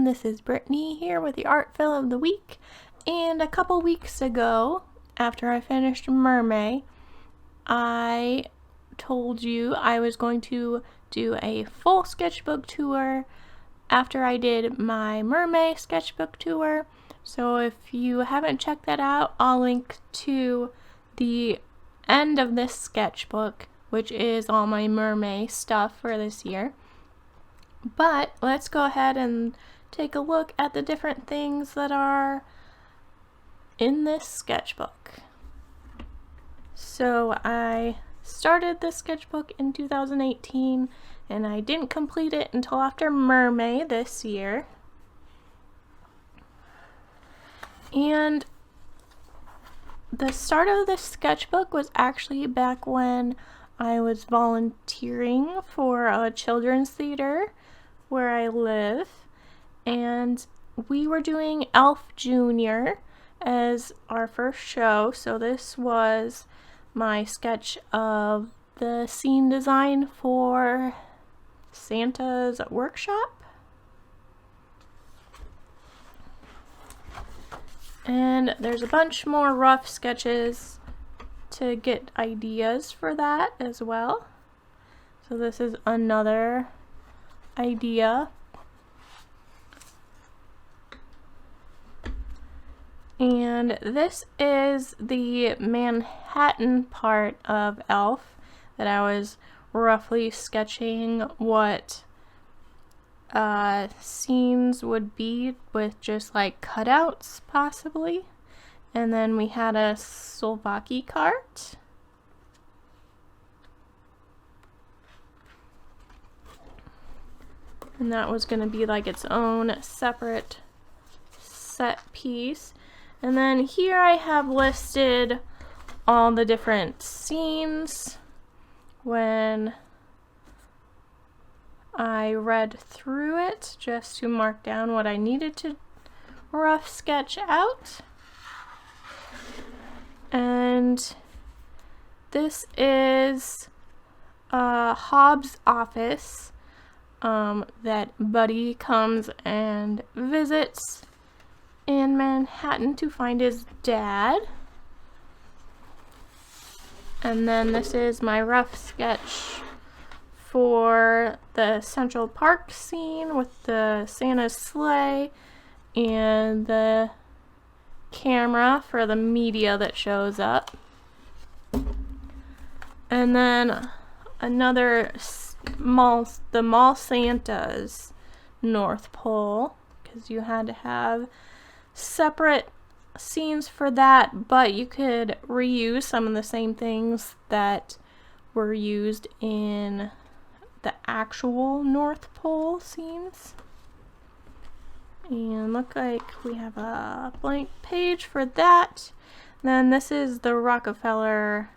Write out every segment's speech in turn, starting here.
this is Brittany here with the Art Fill of the Week. And a couple weeks ago, after I finished Mermaid, I told you I was going to do a full sketchbook tour after I did my Mermaid sketchbook tour. So if you haven't checked that out, I'll link to the end of this sketchbook, which is all my Mermaid stuff for this year. But let's go ahead and take a look at the different things that are in this sketchbook. So I started this sketchbook in 2018 and I didn't complete it until after Mermaid this year. And the start of this sketchbook was actually back when I was volunteering for a children's theater where I live, and we were doing Elf Jr. as our first show. So this was my sketch of the scene design for Santa's workshop. And there's a bunch more rough sketches to get ideas for that as well. So this is another idea. And this is the Manhattan part of Elf that I was roughly sketching what scenes would be with just like cutouts possibly. And then we had a Slovaki cart. And that was going to be like its own separate set piece. And then here I have listed all the different scenes when I read through it, just to mark down what I needed to rough sketch out. And this is Hobbs' office that Buddy comes and visits in Manhattan to find his dad. And then this is my rough sketch for the Central Park scene with the Santa's sleigh and the camera for the media that shows up. And then another the Mall Santa's North Pole, because you had to have separate scenes for that, but you could reuse some of the same things that were used in the actual North Pole scenes. And look like we have a blank page for that. Then this is the Rockefeller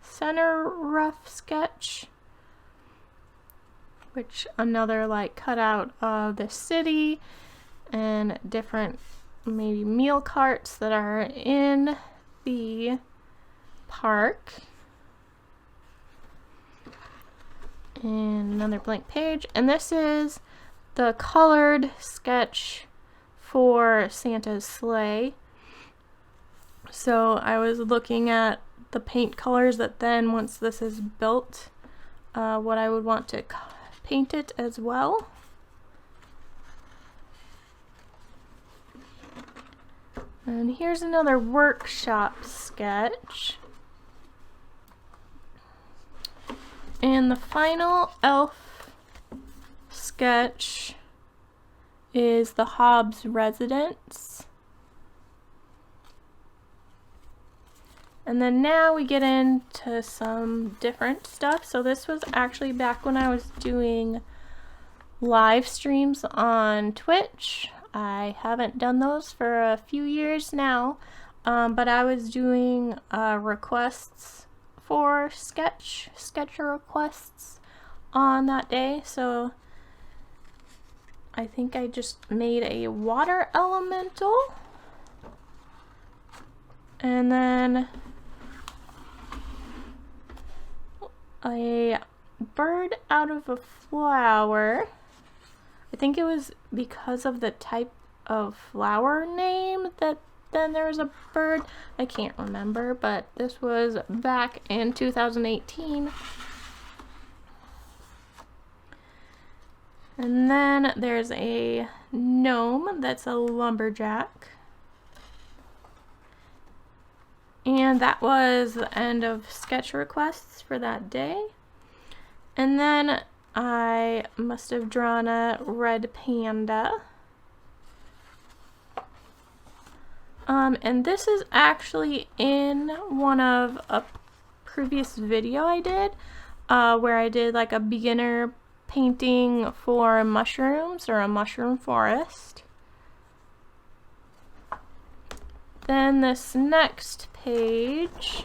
Center rough sketch, which another like cutout of the city and different maybe meal carts that are in the park. And another blank page. And this is the colored sketch for Santa's sleigh. So I was looking at the paint colors that then, once this is built, what I would want to paint it as well. And here's another workshop sketch. And the final elf sketch is the Hobbs residence. And then now we get into some different stuff. So this was actually back when I was doing live streams on Twitch. I haven't done those for a few years now, but I was doing requests for sketcher requests on that day. So I think I just made a water elemental, and then a bird out of a flower. I think it was because of the type of flower name that then there was a bird. I can't remember, but this was back in 2018. And then there's a gnome that's a lumberjack. And that was the end of sketch requests for that day. And then I must have drawn a red panda. And this is actually in one of a previous video I did, where I did like a beginner painting for mushrooms or a mushroom forest. Then this next page,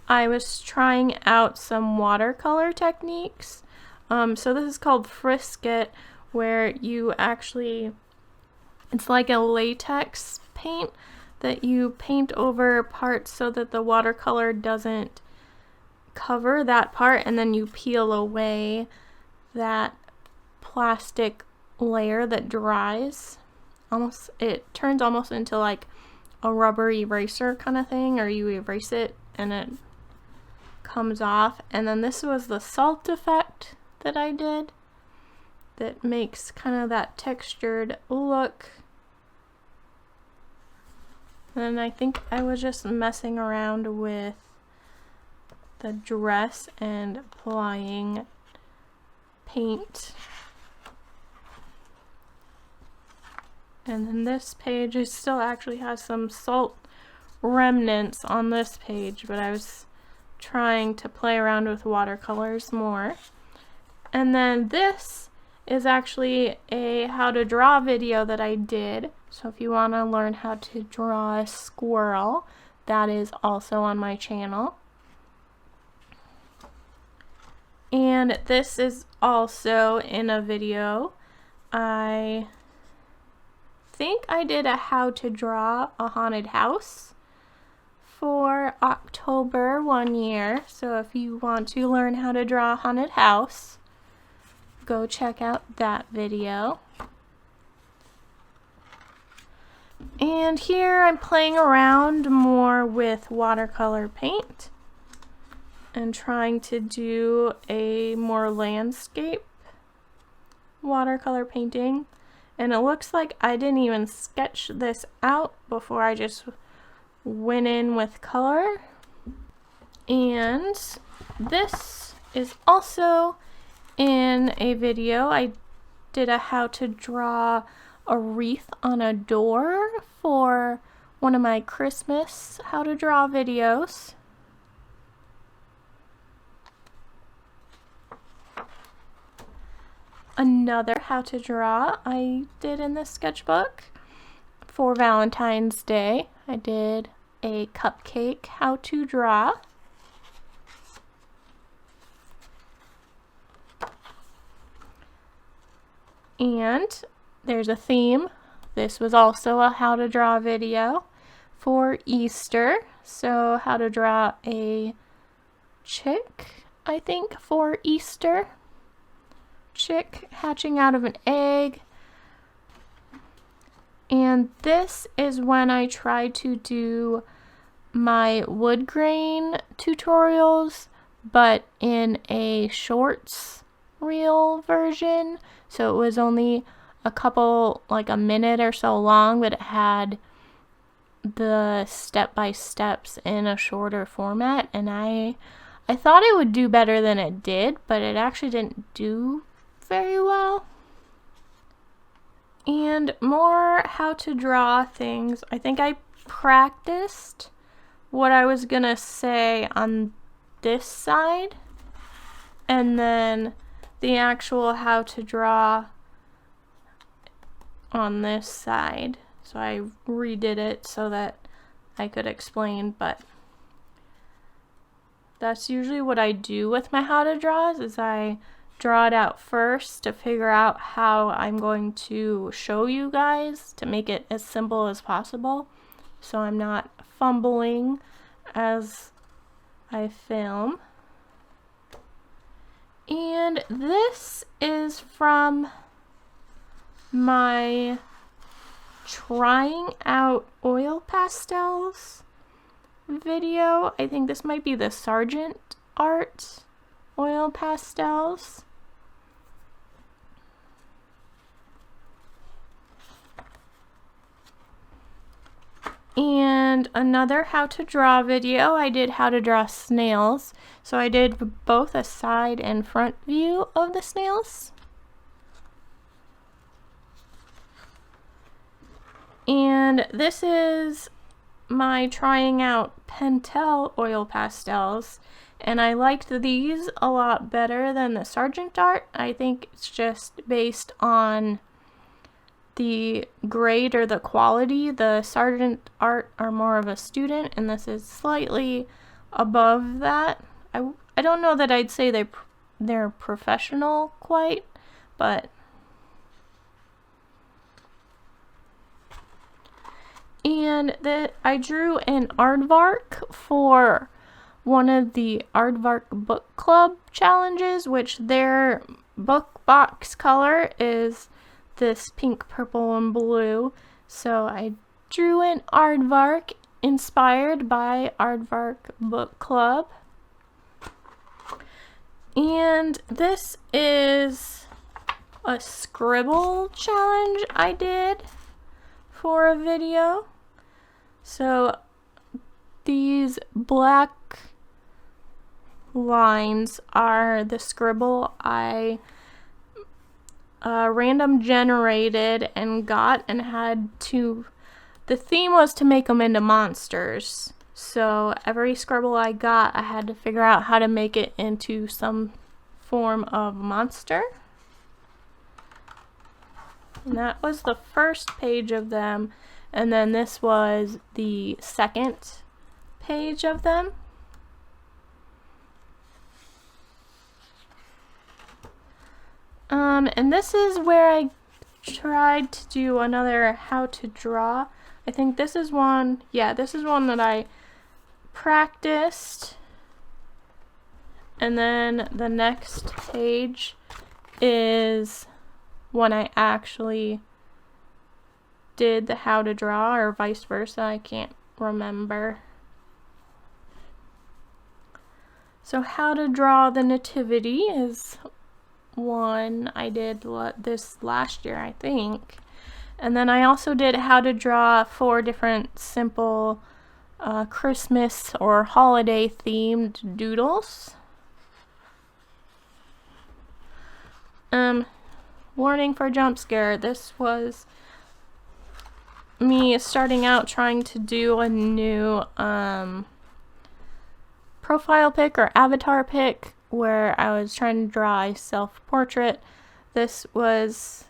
I was trying out some watercolor techniques. So this is called frisket, where you actually, it's like a latex paint that you paint over parts so that the watercolor doesn't cover that part, and then you peel away that plastic layer that dries. It turns almost into like a rubber eraser kind of thing, or you erase it and it comes off. And then this was the salt effect that I did that makes kind of that textured look. And I think I was just messing around with the dress and applying paint. And then this page, it still actually has some salt remnants on this page, but I was trying to play around with watercolors more. And then this is actually a how to draw video that I did. So if you want to learn how to draw a squirrel, that is also on my channel. And this is also in a video. I think I did a how to draw a haunted house for October one year. So if you want to learn how to draw a haunted house, go check out that video. And here I'm playing around more with watercolor paint and trying to do a more landscape watercolor painting. And it looks like I didn't even sketch this out before I just went in with color. And this is also in a video. I did a how to draw a wreath on a door for one of my Christmas how to draw videos. Another how to draw I did in this sketchbook for Valentine's Day. I did a cupcake how to draw. And there's a theme. This was also a how to draw video for Easter. So how to draw a chick, I think, for Easter. Chick hatching out of an egg. And this is when I try to do my wood grain tutorials, but in a shorts reel version. So it was only a couple, like a minute or so long, but it had the step-by-steps in a shorter format, and I thought it would do better than it did, but it actually didn't do very well. And more how to draw things. I think I practiced what I was gonna say on this side, and then the actual how to draw on this side. So I redid it so that I could explain, but that's usually what I do with my how to draws, is I draw it out first to figure out how I'm going to show you guys to make it as simple as possible, so I'm not fumbling as I film. And this is from my trying out oil pastels video. I think this might be the Sargent Art oil pastels. And another how to draw video, I did how to draw snails. So I did both a side and front view of the snails. And this is my trying out Pentel oil pastels. And I liked these a lot better than the Sargent Art. I think it's just based on the grade or the quality. The Sargent Art are more of a student, and this is slightly above that. I don't know that I'd say they're professional quite, but and I drew an aardvark for one of the Aardvark Book Club challenges, which their book box color is this pink, purple, and blue. So I drew an aardvark inspired by Aardvark Book Club. And this is a scribble challenge I did for a video. So these black lines are the scribble I random generated and got, and had to, the theme was to make them into monsters. So every scribble I got, I had to figure out how to make it into some form of monster. And that was the first page of them, and then this was the second page of them. And this is where I tried to do another how to draw. I think this is one, yeah, this is one that I practiced. And then the next page is when I actually did the how to draw, or vice versa, I can't remember. So how to draw the nativity is one I did this last year, I think. And then I also did how to draw 4 different simple Christmas or holiday themed doodles. Warning for jump scare. This was me starting out trying to do a new profile pic or avatar pic where I was trying to draw a self-portrait. This was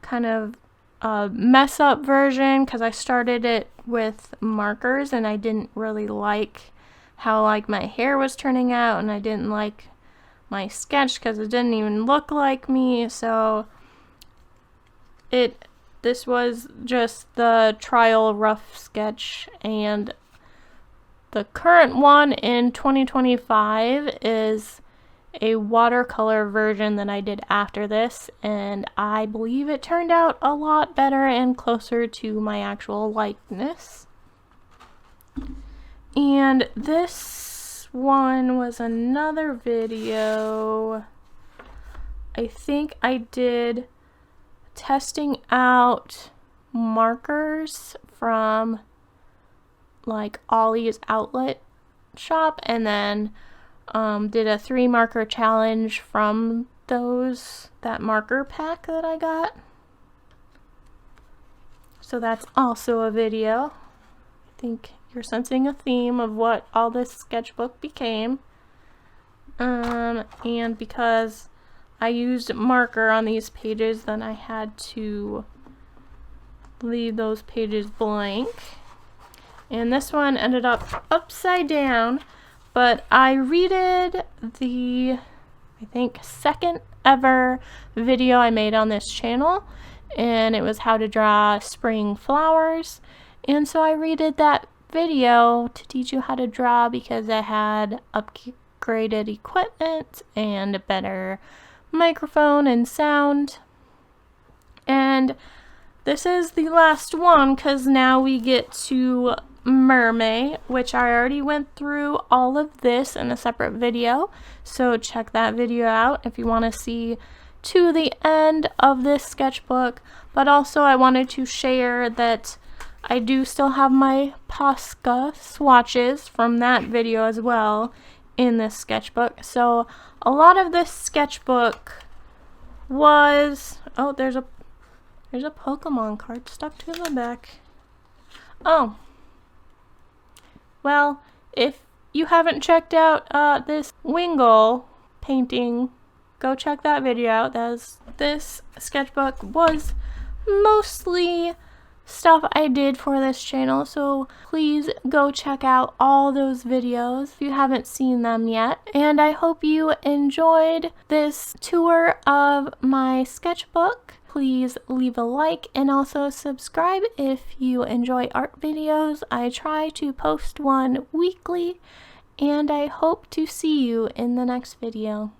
kind of a mess up version because I started it with markers and I didn't really like how my hair was turning out, and I didn't like my sketch because it didn't even look like me. So this was just the trial rough sketch, and the current one in 2025 is a watercolor version that I did after this, and I believe it turned out a lot better and closer to my actual likeness. And this one was another video. I think I did testing out markers from Ollie's outlet shop, and then did a 3 marker challenge from that marker pack that I got. So that's also a video. I think you're sensing a theme of what all this sketchbook became. And because I used marker on these pages, then I had to leave those pages blank. And this one ended up upside down, but I redid the, I think, second ever video I made on this channel, and it was how to draw spring flowers. And so I redid that video to teach you how to draw because I had upgraded equipment and a better microphone and sound. And And this is the last one because now we get to Mermaid, which I already went through all of this in a separate video. So check that video out if you want to see to the end of this sketchbook. But also I wanted to share that I do still have my Posca swatches from that video as well in this sketchbook. So a lot of this sketchbook was, oh, there's a Pokemon card stuck to the back. Oh, well, if you haven't checked out this Wingull painting, go check that video out. This sketchbook was mostly stuff I did for this channel, so please go check out all those videos if you haven't seen them yet. And I hope you enjoyed this tour of my sketchbook. Please leave a like and also subscribe if you enjoy art videos. I try to post one weekly, and I hope to see you in the next video.